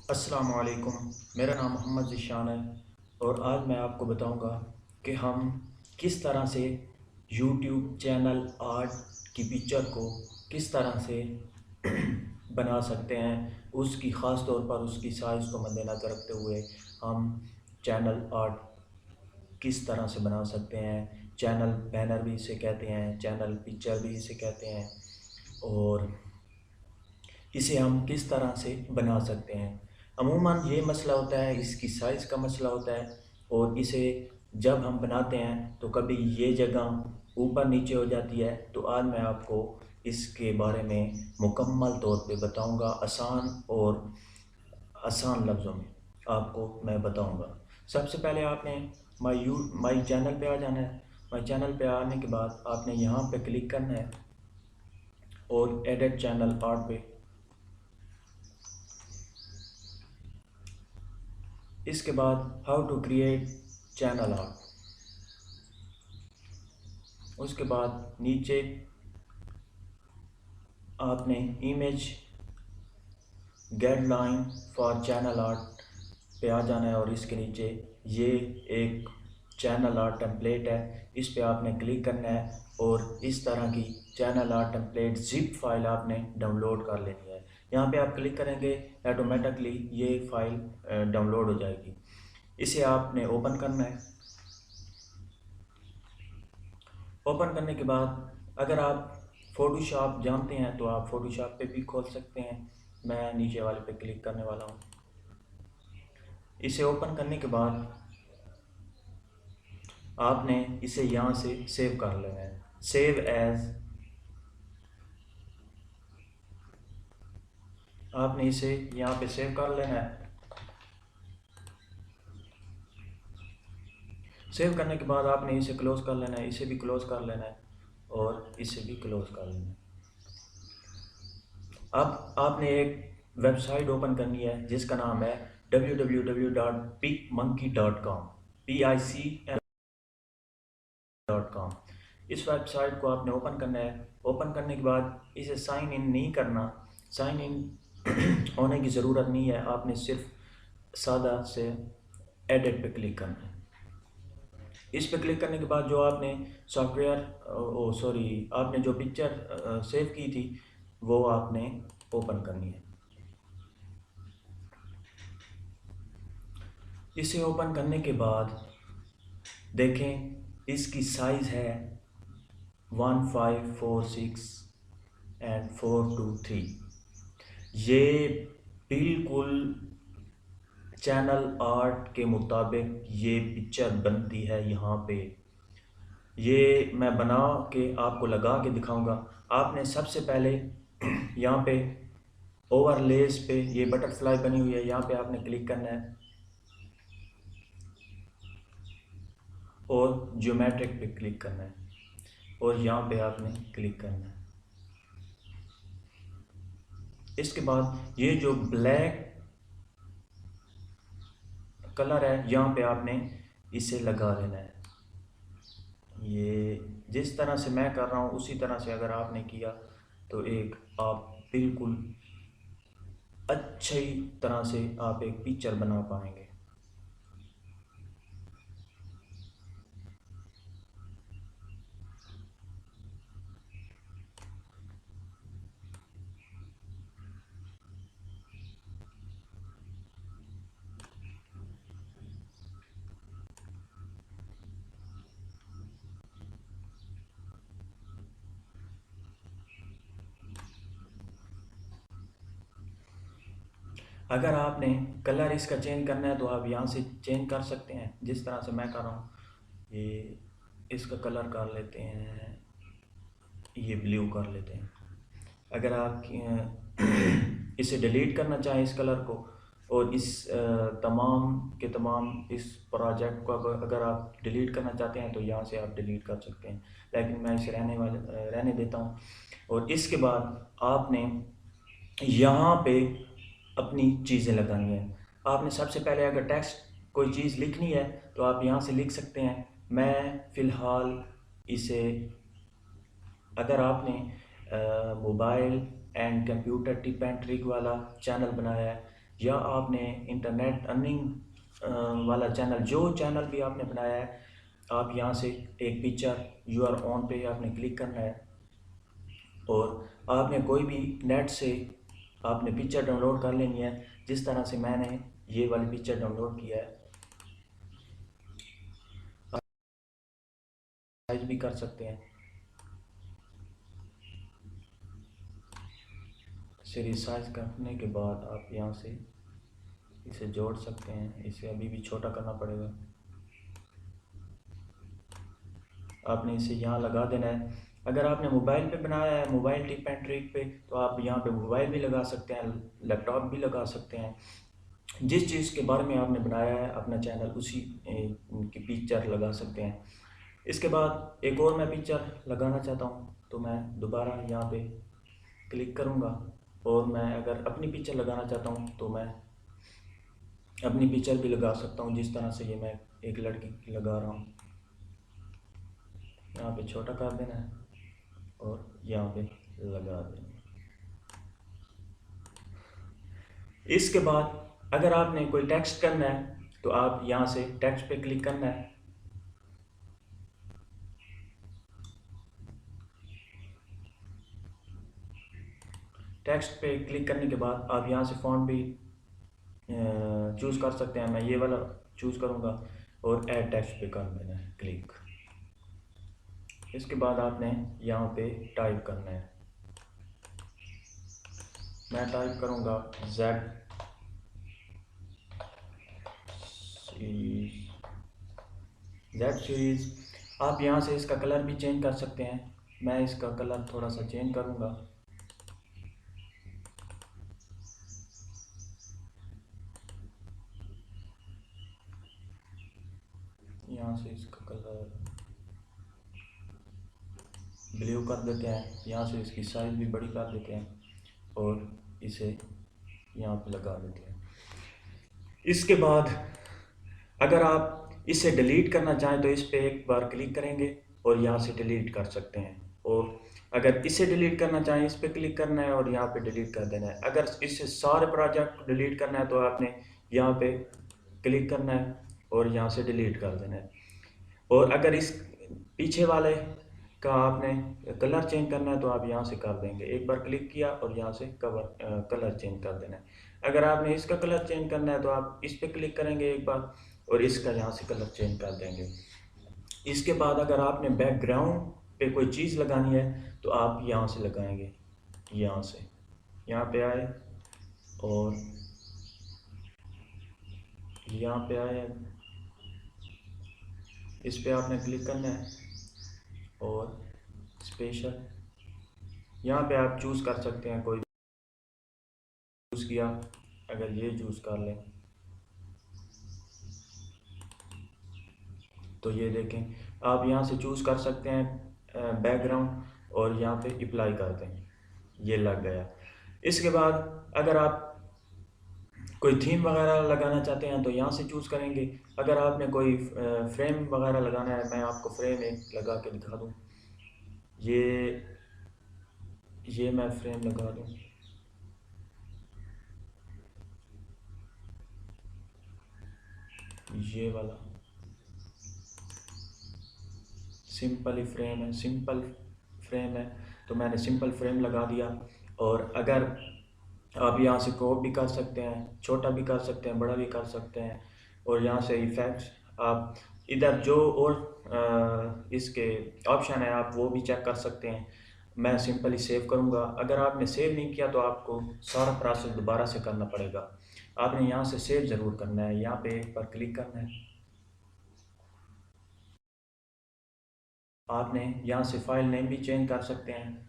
अस्सलाम वालेकुम। मेरा नाम मोहम्मद ज़ीशान है और आज मैं आपको बताऊंगा कि हम किस तरह से यूट्यूब चैनल आर्ट की पिक्चर को किस तरह से बना सकते हैं। उसकी ख़ास तौर पर उसकी साइज़ को मद्देनज़र रखते हुए हम चैनल आर्ट किस तरह से बना सकते हैं। चैनल बैनर भी इसे कहते हैं, चैनल पिक्चर भी इसे कहते हैं। और इसे हम किस तरह से बना सकते हैं। अमूमन ये मसला होता है, इसकी साइज़ का मसला होता है। और इसे जब हम बनाते हैं तो कभी ये जगह ऊपर नीचे हो जाती है। तो आज मैं आपको इसके बारे में मुकम्मल तौर पे बताऊंगा, आसान लफ्ज़ों में आपको मैं बताऊंगा। सबसे पहले आपने माई चैनल पे आ जाना है। माई चैनल पे आने के बाद आपने यहाँ पे क्लिक करना है और एडिट चैनल आर्ट पे। इसके बाद how to create channel art. उसके बाद नीचे आपने image guideline for channel art पे आ जाना है और इसके नीचे ये एक चैनल आर्ट टेम्पलेट है, इस पे आपने क्लिक करना है और इस तरह की channel art template zip file आपने डाउनलोड कर लेनी है। यहाँ पे आप क्लिक करेंगे, ऑटोमेटिकली ये फाइल डाउनलोड हो जाएगी। इसे आपने ओपन करना है। ओपन करने के बाद अगर आप फ़ोटोशॉप जानते हैं तो आप फ़ोटोशॉप पे भी खोल सकते हैं। मैं नीचे वाले पे क्लिक करने वाला हूँ। इसे ओपन करने के बाद आपने इसे यहाँ से सेव कर लेना है। सेव एज, आपने इसे यहाँ पे सेव कर लेना है। सेव करने के बाद आपने इसे क्लोज़ कर लेना है, इसे भी क्लोज़ कर लेना है और इसे भी क्लोज़ कर लेना है। अब आपने एक वेबसाइट ओपन करनी है जिसका नाम है www.picmonkey.com, PIC.com। इस वेबसाइट को आपने ओपन करना है। ओपन करने के बाद इसे साइन इन नहीं करना। साइन इन होने की ज़रूरत नहीं है, आपने सिर्फ सादा से एडिट पे क्लिक करना है। इस पे क्लिक करने के बाद जो आपने सॉफ्टवेयर आपने जो पिक्चर सेव की थी वो आपने ओपन करनी है। इसे ओपन करने के बाद देखें इसकी साइज़ है 1546 एंड 423। ये बिल्कुल चैनल आर्ट के मुताबिक ये पिक्चर बनती है। यहाँ पे ये मैं बना के आपको लगा के दिखाऊंगा। आपने सबसे पहले यहाँ पे ओवरलेस पे ये बटरफ्लाई बनी हुई है, यहाँ पे आपने क्लिक करना है और ज्योमेट्रिक पे क्लिक करना है और यहाँ पे आपने क्लिक करना है। इसके बाद ये जो ब्लैक कलर है यहाँ पे आपने इसे लगा लेना है। ये जिस तरह से मैं कर रहा हूँ उसी तरह से अगर आपने किया तो एक आप बिल्कुल अच्छी तरह से आप एक पिक्चर बना पाएंगे। अगर आपने कलर इसका चेंज करना है तो आप यहाँ से चेंज कर सकते हैं, जिस तरह से मैं कर रहा हूँ। ये इसका कलर कर लेते हैं, ये ब्लू कर लेते हैं। अगर आप इसे डिलीट करना चाहें इस कलर को और इस तमाम के तमाम इस प्रोजेक्ट को अगर आप डिलीट करना चाहते हैं तो यहाँ से आप डिलीट कर सकते हैं, लेकिन मैं इसे रहने देता हूँ। और इसके बाद आपने यहाँ पे अपनी चीज़ें लगानी है। आपने सबसे पहले अगर टेक्स्ट कोई चीज़ लिखनी है तो आप यहाँ से लिख सकते हैं। मैं फ़िलहाल इसे, अगर आपने mobile and computer tip and trick वाला चैनल बनाया है या आपने इंटरनेट अर्निंग वाला चैनल, जो चैनल भी आपने बनाया है, आप यहाँ से एक पिक्चर यू आर ऑन पे आपने क्लिक करना है और आपने कोई भी नेट से आपने पिक्चर डाउनलोड कर लेनी है। जिस तरह से मैंने ये वाली पिक्चर डाउनलोड किया है, साइज भी कर सकते हैं। सीरीज साइज करने के बाद आप यहाँ से इसे जोड़ सकते हैं। इसे अभी भी छोटा करना पड़ेगा। आपने इसे यहाँ लगा देना है। अगर आपने मोबाइल पे बनाया है, मोबाइल टिप एंड ट्रिक पे, तो आप यहाँ पे मोबाइल भी लगा सकते हैं, लैपटॉप भी लगा सकते हैं। जिस चीज़ के बारे में आपने बनाया है अपना चैनल, उसी की पिक्चर लगा सकते हैं। इसके बाद एक और मैं पिक्चर लगाना चाहता हूँ, तो मैं दोबारा यहाँ पे क्लिक करूँगा और मैं अगर अपनी पिक्चर लगाना चाहता हूँ तो मैं अपनी पिक्चर भी लगा सकता हूँ। जिस तरह से ये मैं एक लड़की की लगा रहा हूँ, यहाँ पे छोटा कर देना है और यहाँ पे लगा देना है। इसके बाद अगर आपने कोई टेक्स्ट करना है तो आप यहाँ से टेक्स्ट पे क्लिक करना है। टेक्स्ट पे क्लिक करने के बाद आप यहाँ से फ़ॉन्ट भी चूज़ कर सकते हैं। मैं ये वाला चूज़ करूँगा और ऐड टेक्स्ट पे कर देना है क्लिक। इसके बाद आपने यहाँ पे टाइप करना है। मैं टाइप करूँगा जेड सीरीज़। आप यहाँ से इसका कलर भी चेंज कर सकते हैं। मैं इसका कलर थोड़ा सा चेंज करूँगा। यहाँ से इसका कलर ब्लू कर देते हैं। यहाँ से इसकी साइज़ भी बड़ी कर देते हैं और इसे यहाँ पे लगा देते हैं। इसके बाद अगर आप इसे डिलीट करना चाहें तो इस पे एक बार क्लिक करेंगे और यहाँ से डिलीट कर सकते हैं। और अगर इसे डिलीट करना चाहें, इस पे क्लिक करना है और यहाँ पे डिलीट कर देना है। अगर इससे सारे प्रोजेक्ट को डिलीट करना है तो आपने यहाँ पे क्लिक करना है और यहाँ से डिलीट कर देना है। और अगर इस पीछे वाले का आपने कलर चेंज करना है तो आप यहाँ से कर देंगे। एक बार क्लिक किया और यहाँ से कलर चेंज कर देना है। अगर आपने इसका कलर चेंज करना है तो आप इस पे क्लिक करेंगे एक बार और इसका यहाँ से कलर चेंज कर देंगे। इसके बाद अगर आपने बैकग्राउंड पे कोई चीज़ लगानी है तो आप यहाँ से लगाएंगे। यहाँ से यहाँ पे आए और यहाँ पे आए, इस पे आपने क्लिक करना है और स्पेशल यहाँ पे आप चूज़ कर सकते हैं। कोई चूज़ किया, अगर ये चूज़ कर लें तो ये देखें, आप यहाँ से चूज़ कर सकते हैं बैकग्राउंड और यहाँ पे अप्लाई कर दें, ये लग गया। इसके बाद अगर आप कोई थीम वगैरह लगाना चाहते हैं तो यहाँ से चूज़ करेंगे। अगर आपने कोई फ्रेम वगैरह लगाना है, मैं आपको फ्रेम एक लगा के दिखा दूँ। ये मैं फ्रेम लगा दूँ। ये वाला सिंपल फ्रेम है, सिंपल फ्रेम है तो मैंने सिंपल फ्रेम लगा दिया। और अगर आप यहाँ से क्रॉप भी कर सकते हैं, छोटा भी कर सकते हैं, बड़ा भी कर सकते हैं। और यहाँ से इफ़ेक्ट्स आप इधर जो और इसके ऑप्शन है आप वो भी चेक कर सकते हैं। मैं सिंपली सेव करूँगा। अगर आपने सेव नहीं किया तो आपको सारा प्रोसेस दोबारा से करना पड़ेगा। आपने यहाँ से सेव ज़रूर करना है, यहाँ पे एक बार क्लिक करना है। आपने यहाँ से फाइल नेम भी चेंज कर सकते हैं,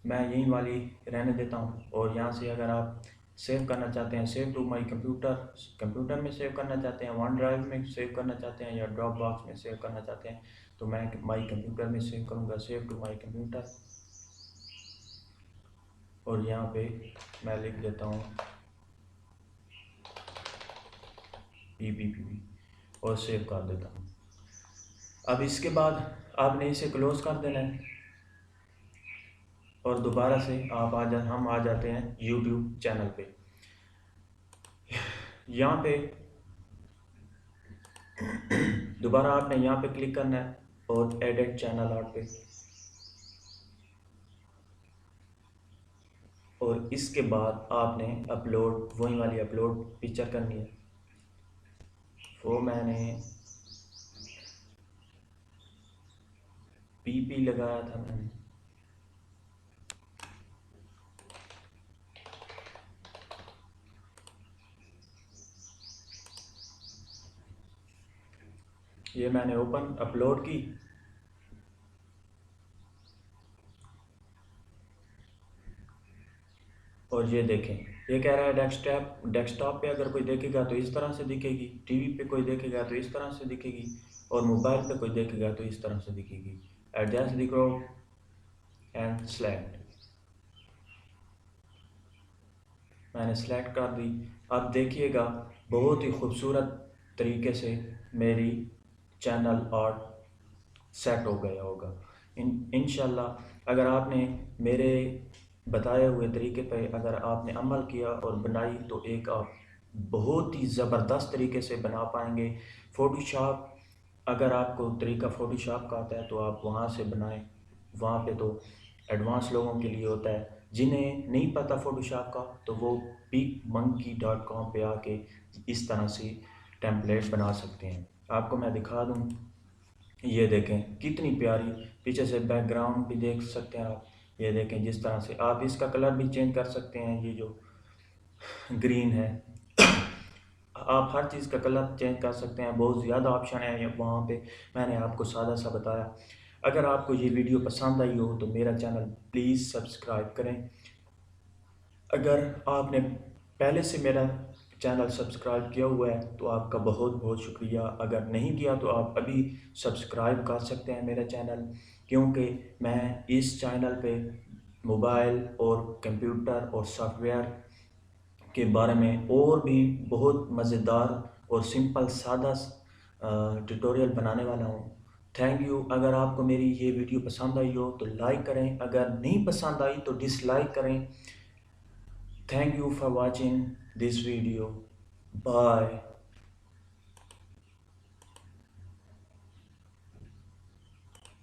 मैं यही वाली रहने देता हूँ। और यहाँ से अगर आप सेव करना चाहते हैं, save to my computer, computer में सेव करना चाहते हैं, वन ड्राइव में सेव करना चाहते हैं या ड्रॉप बॉक्स में सेव करना चाहते हैं, तो मैं माई कंप्यूटर में सेव करूँगा, सेव टू माई कंप्यूटर। और यहाँ पे मैं लिख देता हूँ PPP और सेव कर देता हूँ। अब इसके बाद आपने इसे क्लोज़ कर देना है और दोबारा से हम आ जाते हैं YouTube चैनल पे। यहाँ पे दोबारा आपने यहाँ पे क्लिक करना है और एडिट चैनल आर्ट पे, और इसके बाद आपने अपलोड, वही वाली अपलोड पिक्चर करनी है। वो मैंने पी लगाया था मैंने। ये मैंने ओपन अपलोड की, और ये देखें, ये कह रहा है डेस्कटॉप पे अगर कोई देखेगा तो इस तरह से दिखेगी, टीवी पे कोई देखेगा तो इस तरह से दिखेगी, और मोबाइल पे कोई देखेगा तो इस तरह से दिखेगी। Adjust the crop and select, मैंने सेलेक्ट कर दी। अब देखिएगा बहुत ही खूबसूरत तरीके से मेरी चैनल आर्ट सेट हो गया होगा। इंशाल्लाह अगर आपने मेरे बताए हुए तरीके पर अगर आपने अमल किया और बनाई तो एक आप बहुत ही ज़बरदस्त तरीके से बना पाएंगे। फ़ोटोशॉप, अगर आपको तरीका फ़ोटोशॉप का आता है तो आप वहाँ से बनाएं, वहाँ पे तो एडवांस लोगों के लिए होता है। जिन्हें नहीं पता फ़ोटोशॉप का तो वो picmonkey.com पे आके इस तरह से टेम्पलेट बना सकते हैं। आपको मैं दिखा दूँ, ये देखें कितनी प्यारी, पीछे से बैकग्राउंड भी देख सकते हैं आप। ये देखें जिस तरह से आप इसका कलर भी चेंज कर सकते हैं, ये जो ग्रीन है आप हर चीज़ का कलर चेंज कर सकते हैं, बहुत ज़्यादा ऑप्शन है वहाँ पे। मैंने आपको सादा सा बताया। अगर आपको ये वीडियो पसंद आई हो तो मेरा चैनल प्लीज़ सब्सक्राइब करें। अगर आपने पहले से मेरा चैनल सब्सक्राइब किया हुआ है तो आपका बहुत बहुत शुक्रिया। अगर नहीं किया तो आप अभी सब्सक्राइब कर सकते हैं मेरा चैनल, क्योंकि मैं इस चैनल पे मोबाइल और कंप्यूटर और सॉफ्टवेयर के बारे में और भी बहुत मज़ेदार और सिंपल सादा ट्यूटोरियल बनाने वाला हूँ। Thank you. अगर आपको मेरी ये वीडियो पसंद आई हो तो लाइक करें, अगर नहीं पसंद आई तो डिसलाइक करें। Thank you for watching this video. Bye.